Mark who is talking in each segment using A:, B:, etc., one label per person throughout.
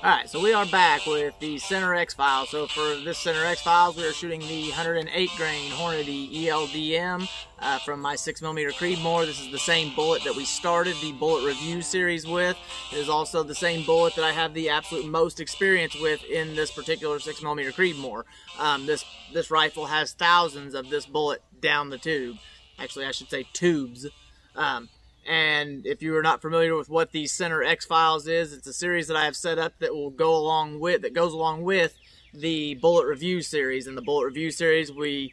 A: Alright, so we are back with the Center X Files. So for this Center X Files, we are shooting the 108 grain Hornady ELD-M from my 6mm Creedmoor. This is the same bullet that we started the bullet review series with. It is also the same bullet that I have the absolute most experience with in this particular 6mm Creedmoor. This rifle has thousands of this bullet down the tube. Actually, I should say tubes. And if you are not familiar with what the Center X Files is, it's a series that I have set up that will go along with, goes along with the bullet review series. In the bullet review series, we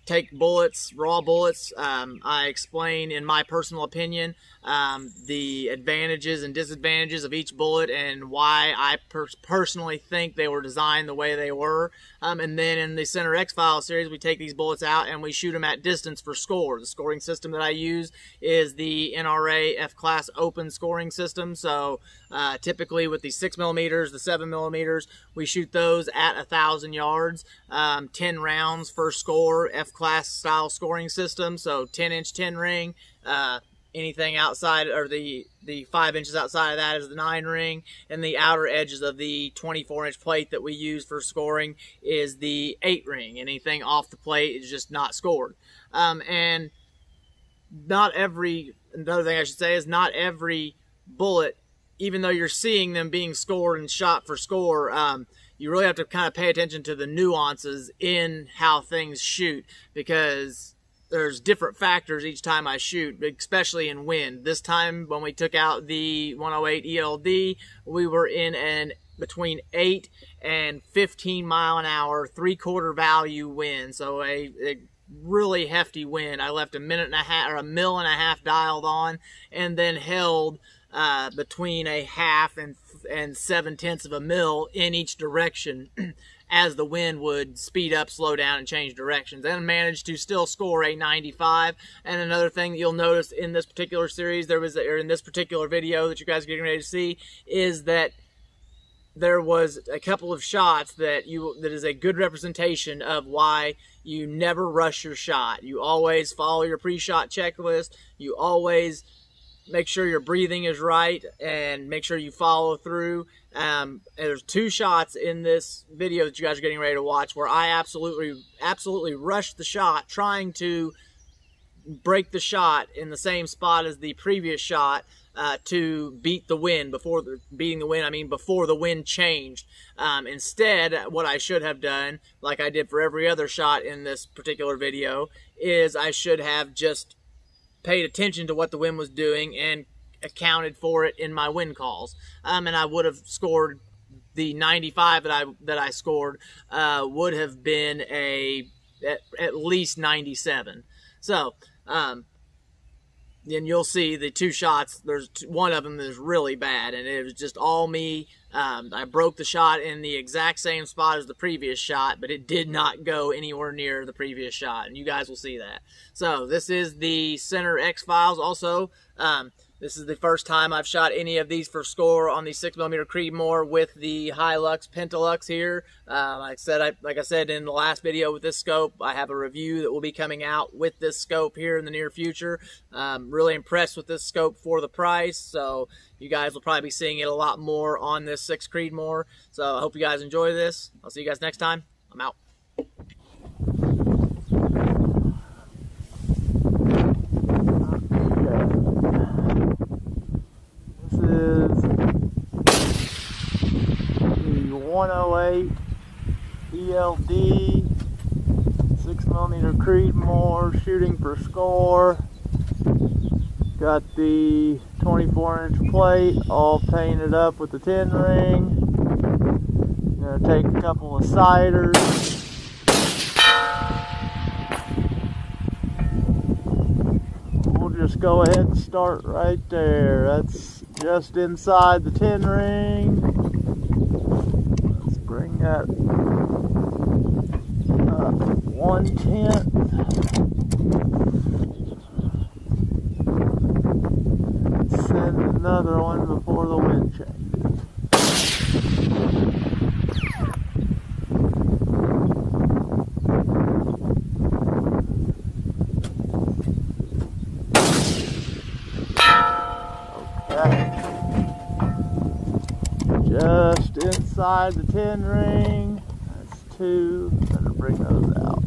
A: take bullets, raw bullets. I explain, in my personal opinion, the advantages and disadvantages of each bullet and why I personally think they were designed the way they were. And then in the Center X Files series, we take these bullets out and we shoot them at distance for score. The scoring system that I use is the NRA F-Class open scoring system. So typically with the 6mm, the 7mm, we shoot those at 1,000 yards, 10 rounds for score, F-Class style scoring system. So 10-inch 10 ring. Anything outside, or the 5 inches outside of that is the 9 ring, and the outer edges of the 24-inch plate that we use for scoring is the 8 ring. Anything off the plate is just not scored. And another thing I should say is not every bullet, even though you're seeing them being scored and shot for score, you really have to kind of pay attention to the nuances in how things shoot, because there's different factors each time I shoot, especially in wind. This time when we took out the 108 ELD, we were in between 8 and 15 mile an hour, 3/4 value wind. So a really hefty wind. I left a minute and a half, or a mil and a half dialed on, and then held between a half and 7/10 of a mil in each direction as the wind would speed up, slow down, and change directions, and managed to still score a 95. And another thing that you'll notice in this particular series, or in this particular video that you guys are getting ready to see, is that there was a couple of shots that is a good representation of why you never rush your shot. You always follow your pre-shot checklist. You always make sure your breathing is right and make sure you follow through. There's 2 shots in this video that you guys are getting ready to watch where I absolutely rushed the shot, trying to break the shot in the same spot as the previous shot to beat the wind. Before the wind changed. Instead, what I should have done, like I did for every other shot in this particular video, is I should have just paid attention to what the wind was doing and accounted for it in my wind calls. And I would have scored the 95 that I scored, would have been at least 97. So then you'll see the 2 shots. There's one of them that is really bad, and it was just all me. I broke the shot in the exact same spot as the previous shot, but it did not go anywhere near the previous shot, and you guys will see that. So this is the Center X Files. Also, this is the first time I've shot any of these for score on the 6mm Creedmoor with the Hi-Lux Pentalux here. Like I said in the last video with this scope, I have a review that will be coming out with this scope here in the near future. Really impressed with this scope for the price, so you guys will probably be seeing it a lot more on this 6 Creedmoor. So I hope you guys enjoy this. I'll see you guys next time. I'm out. This is the 108 ELD 6mm Creedmoor shooting for score. Got the 24-inch plate all painted up with the 10 ring. Gonna take a couple of ciders. We'll just go ahead and start right there. That's just inside the 10 ring. Let's bring that up 1/10. Send another one before the wind changes. Okay. Just
B: inside the 10 ring. That's 2. Better bring those out.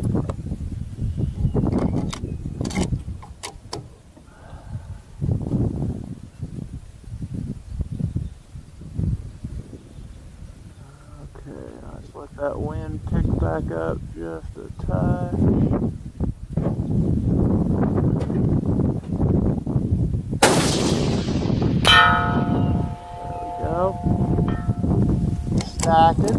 B: Okay, let's let that wind pick back up just a touch. Stack it.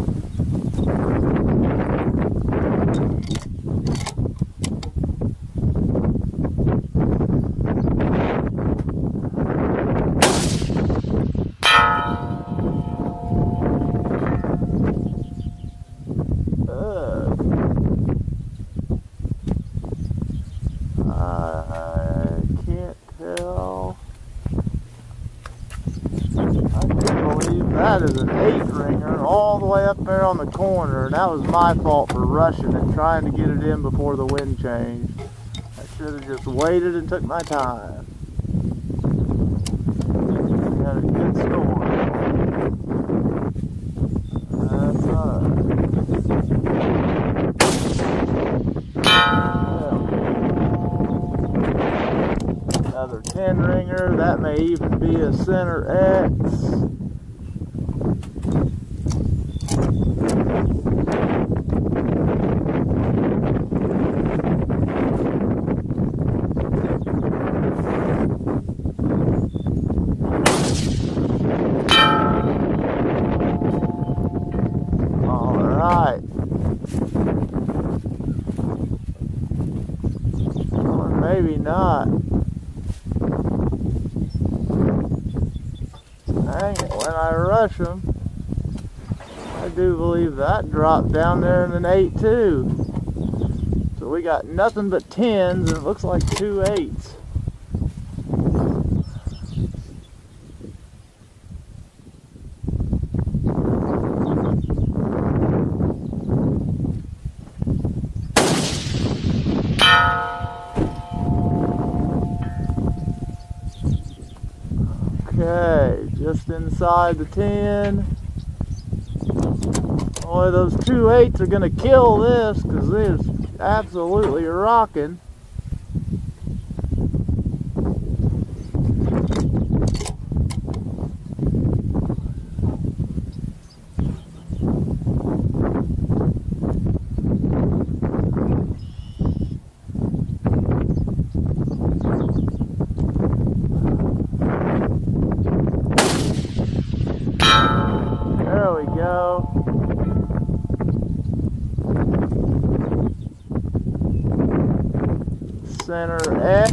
B: I can't tell. I can't believe that is an 8-ringer all the way up there on the corner. That was my fault for rushing it, trying to get it in before the wind changed. I should have just waited and took my time. Got a good storm. That's alright. Another 10-ringer. That may even be a center X. Alright. Or maybe not. Dang it, when I rush them, I do believe that dropped down there in an 8 too. So we got nothing but 10s and it looks like 2 8s. Okay, just inside the 10. Boy, those 2 8s are gonna kill this because it's absolutely rocking. There we go. Center X.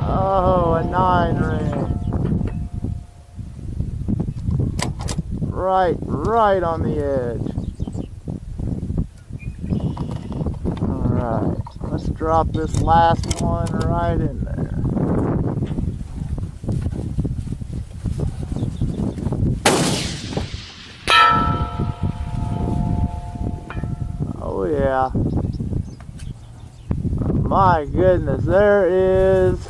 B: Oh, a 9 ring. Right on the edge. Alright, let's drop this last one right in there. Oh yeah. My goodness, there is,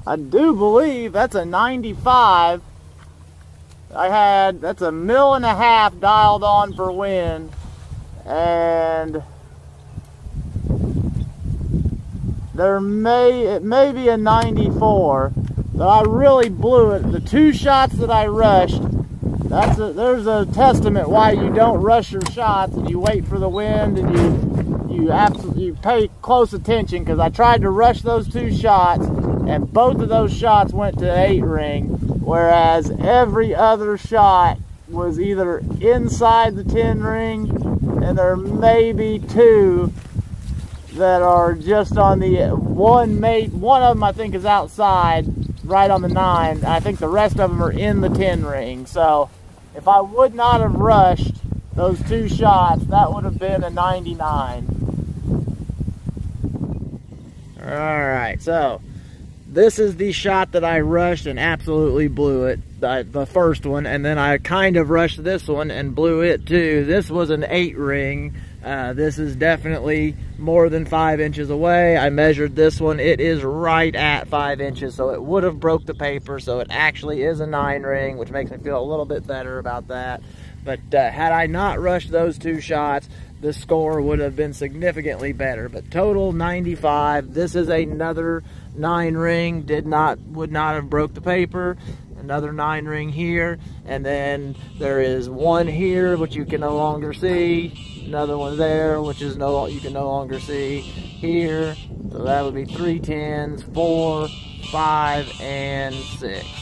B: I do believe that's a 95. That's a 1.5 mil dialed on for wind, and it may be a 94. So I really blew it. The 2 shots that I rushed, there's a testament why you don't rush your shots and you wait for the wind and you pay close attention, because I tried to rush those 2 shots and both of those shots went to 8 ring, whereas every other shot was either inside the 10 ring, and there may be 2 that are just on the one of them I think is outside right on the 9. I think the rest of them are in the 10 ring. So if I would not have rushed those 2 shots, that would have been a 99. Alright, so this is the shot that I rushed and absolutely blew it. the first one, and then I kind of rushed this one and blew it too. This was an 8 ring. This is definitely more than 5 inches away. I measured this one. It is right at 5 inches, so it would have broke the paper. So it actually is a 9 ring, which makes me feel a little bit better about that. But had I not rushed those 2 shots, the score would have been significantly better. But total 95. This is another 9 ring. Would not have broke the paper. Another 9 ring here, and then there is one here which you can no longer see, another one there which is you can no longer see here. So that would be 3 10s, 4, 5, and 6.